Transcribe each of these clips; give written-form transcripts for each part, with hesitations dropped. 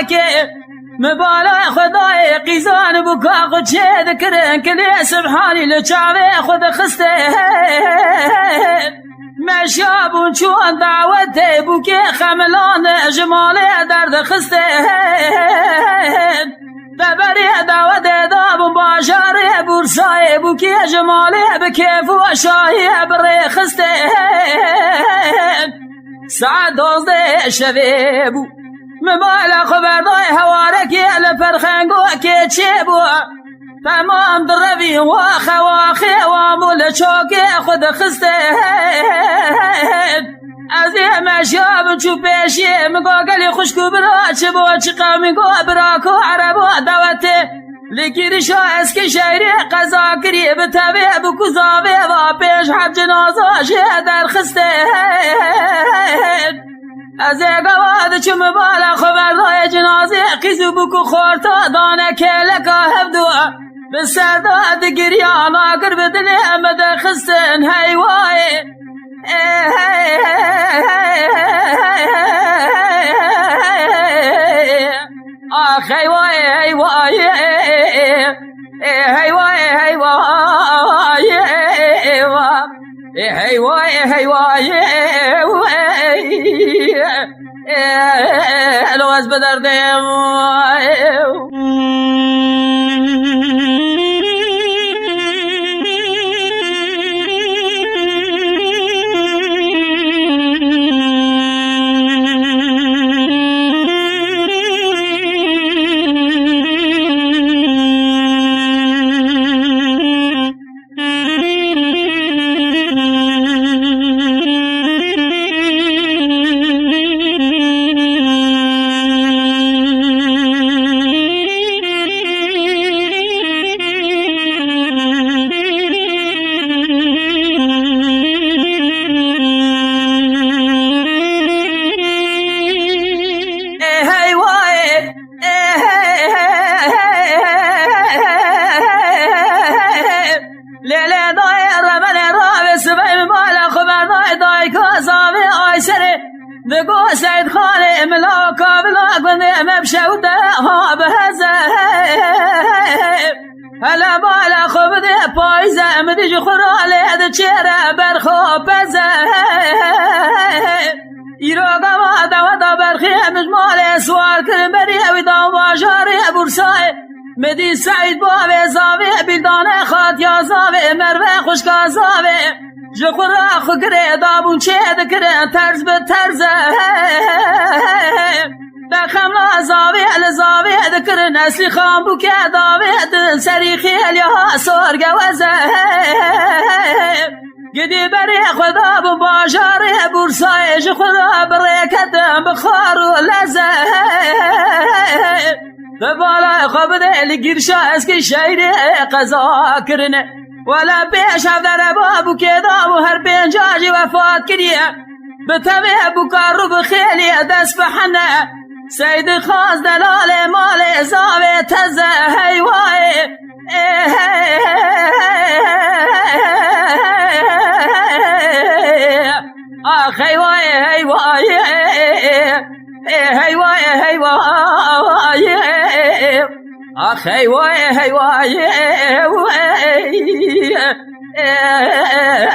که مبالای خدای قیزان بکا خود چه دکرن کلی سبحانی لچاوه خود خسته مشابون چون دعوته بوکه خملان جماله درد خسته دبری دعوت دابون باشاره بورسای بوکه جماله بکیف و شاهی بره خسته ساعت 12 شبه بو مبالا خبردای هوارکی لفرخنگو که چه بو تمام دروی و خواخی و مول چوکی خود خسته از یه مشیاب چو پیشی مگو گلی خوشکو برا چه بو چه قومی گو براکو عربو دوته لگیری شا اسکی شیری قضا کری بتوی بکو زاوی و پیش حد جنازا شه در خسته از اگواد چو مبالا خبردای جنازه قیزو بکو خورتا دانه که لکا هفدو بسرداد گریان آگر بدلی امد خستن هیوای آخ هیوای هیوای هیوای هیوای هیوای لو از بدردم دگو سید خاله ملاکا بلاگونه مبشوده ها بهزه هلا بالا خوب ده پایزه مدیج خوراله ده چهره برخواب بزه ایروگا وادا برخی مجمال سوار کرن بری ویدان واجاره برسای مدی سعید باوه زاوه بیلدانه خات یا زاوه مروه خوشکا زاوه جخورا خگره دابون چه دکره ترز به ترزه بخملا زاوه لزاوه دکره نسلی خام بو که داوه سری خیلی ها سرگه وزه گدی بری خدا بو باجاره بورسای جخورا برکتم بخار و لزه ببالا خواب ده لگیرشا اسکی شایده قضا کرنه ولا پیش در بابو که دامو هر پنجاجی وفات کریه بتوی ابو کارو بخیلی دست بحنه سید خاص دلال مال زاوی تزه هیوای آخ هیوای هیوای هیوای هیوای آخ هیوای هیوای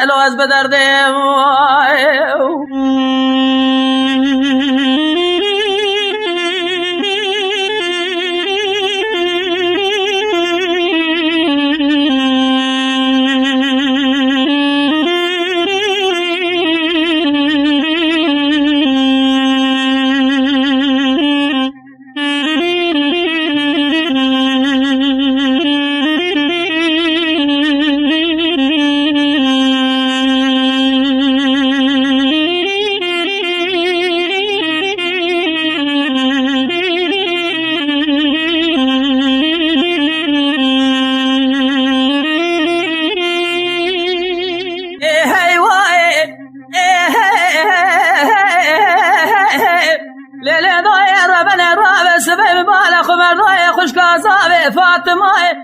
لو از بدردم فاطمه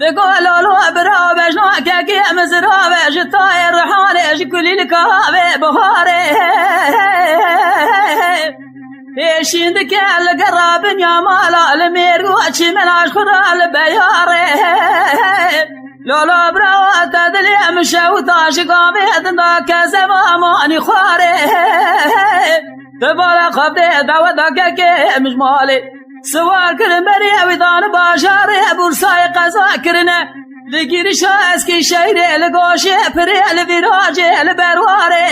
تقول له برابش نوكك يا مزرابش الطاير رحالش كل الكهابه بهاره پیشیند که لگرابن یا مالا لمیرگو چی مناش خدا لبیاره لولا براوات دلی مشو تاش قامت دا کسب امانی خواره تبالا خبده دعوتا که مجمالی سوار کرن بری اویدان باشاره برسای قضا کرنه لگیرش اسکی شیره لگوشه پره لویراجه لبرواره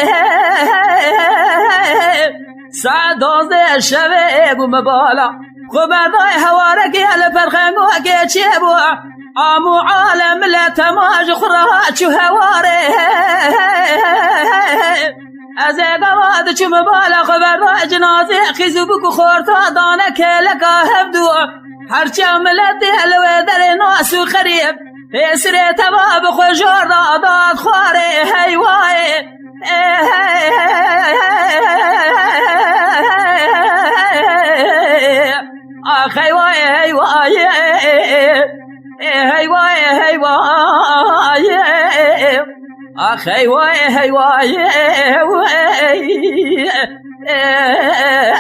ساعت 12 شبه بو مبالا خبردای حوارکی لپرخنگو که چه بو آمو عالم لتماج خراها چو هواره از اقواد چو مبالا خبردای جنازه خیزو بکو خورتا دانه که لکا هفدو هرچه ملت دلوه در ناسو خریب اسر تباب خوشار داد خواره هیوای آخ هیوای هیوای هیوای هیوای آخ هیوای هیوای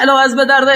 الواز بدرده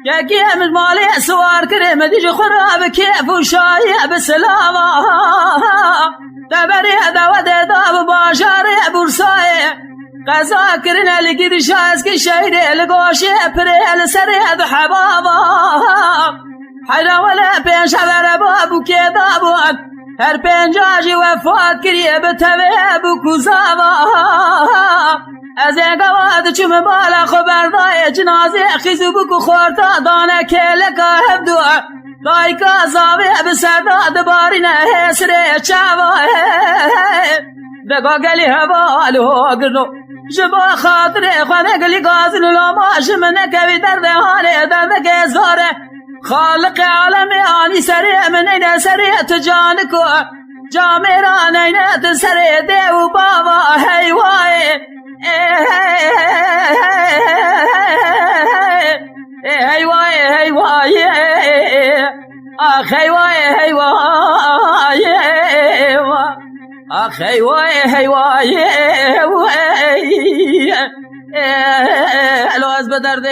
یکی همش مالی سوار کرم دیج خراب کیف و شایع بسلامه دبری دعوت داب باشاره برسای قضا کرن لگیرش از که شهر لگوشه پره لسره حبابا حیرا ولا پیش حبر بابو که دابو هر پنجاجی وفات کریه به طبع کوزابا از اقواد چوم بالا خبردای جنازه خیزو بکو خورتا دانه که لکا هفدو دای که زاوه بسرداد بارینه حسره چاوه دگا گلی حوالو گرنو جبا خاطر خانه گلی گازن لاماش منه کوی درد حاله درد که زاره خالق عالم آنی سره من اینه سره تو جان کو جامران اینه تو سره دیو بابا هیوای هیوای هیوای آخ هیوای هیوای آخ هیوای هیوای الواز بدرده